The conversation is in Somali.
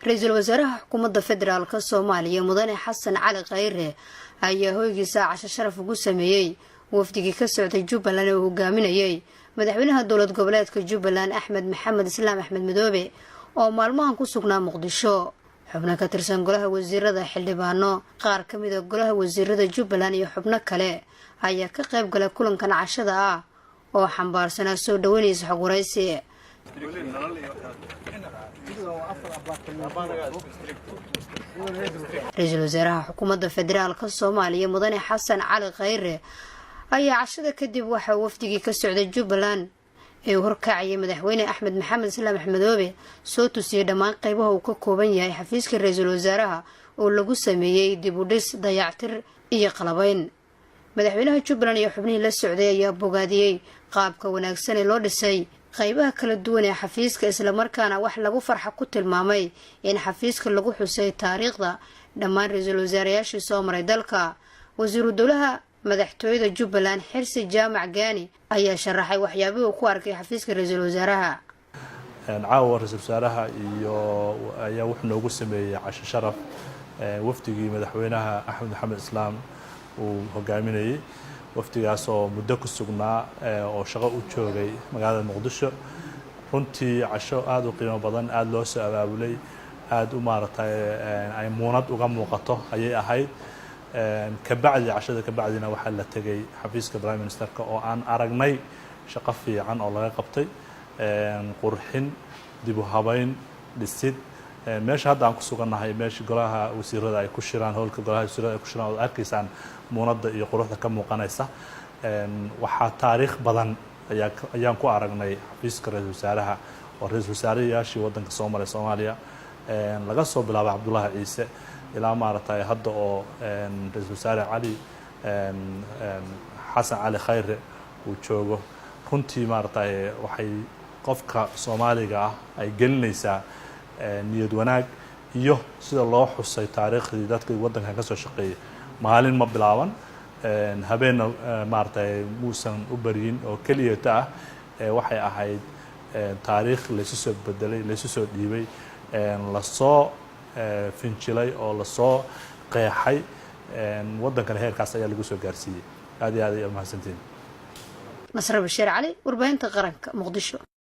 رئيس الوزراء حكومة فدرال كالصومالية مدن حسن علي غيره ayaa hoygiisa casho sharaf ugu sameeyay wafdigii ka socday Jubbaland oo hogaaminayay madaxweynaha dowlad goboleedka Jubbaland Axmed Maxamed Islaam Axmed Madoobe oo maalmahan ku sugnaa Muqdisho xubno ka tirsan golaha wasiirada xildhibaano qaar ka mid ah golaha wasiirada Jubbaland iyo xubno kale ayaa ka qayb galay kulankan cashada ah oo xambaarsanaa soo dhaweynaysa xog waraysi رئيس الوزراء حكومة فدرال كالصومالية مدن حسن علي غيره ayaa cashada kadib waxa wafdigii ka socday Jubbaland ee horkacay madaxweyne Axmed Maxamed Islaam Axmed Madoobe soo tusiyay dhammaan qaybaha uu ka kooban yahay xafiiska ra'iisul wasaaraha oo lagu sameeyay dib u dhis dayactir iyo qalabayn madaxweynaha Jubbaland iyo xubnihii la socday ayaa bogaadiyay qaabka wanaagsan ee loo dhisay qaybaha kala duwan ee xafiiska isla markaana wax lagu farxo ku tilmaamay in xafiiska lagu xusay taariikhda dhammaan ra'iisul wasaarayaashii soo maray dalka wasiiru dowlaha madaxtooyada Jubbaland xirsi jaamac gaani ayaa sharaxay waxyaabihii uu ku arkay xafiiska ra'iisul wasaaraha caawa ra'iisul wasaaraha iyo ayaa wuxuu noogu sameeyay casho sharaf wafdigii madaxweynaha Axmed Maxamed Islaam uu hogaaminayay waftigaas oo muddo ku sugnaa oo shaqo u joogay magaalada Muqdisho runtii casho aad u qiimo badan aad loo soo abaabulay aad u maartay ay muunad uga muuqato ayay ahayd kabacdi cashada kabacdina waxa la tagay xafiiska prime ministerka oo aan aragnay shaqo fiican oo laga qabtay qurxin dib u habayn dhisid meesha hadda aan ku suganahay meesha golaha wasiirada ay ku shiraan howlka golaha wasiirada ay ku shiraan oo arkaysaan muunada iyo quruxda ka muuqanaysa waxa taariikh badan ayaan ku aragnay xafiiska ra'iisul wasaaraha oo ra'iisul wasaarayaashii wadanka Soomaaliya laga soo bilaabay Cabdullaahi Ciise ilaa maartay hadda oo ra'iisul wasaare Cali Xasan Cali Khayre uu joogo runtii maartay waxay qofka Soomaaliga ah ay gelinaysaa niyad wanaag iyo sida loo xusay taariikhdii dadka wadanka ka soo shaqeeyay maalin ma bilaaban habeen maartay muusan u bariin oo kaliya taa waxay ahayd taariikh la soo bedelay la soo dhiibay la soo finjilay oo la soo qeexay wadankan heerkaas ayaa lagu soo gaarsiiyay aad iyo aad ay mahadsantiin Nasr Bashir Ali warbaahinta qaranka Muqdisho.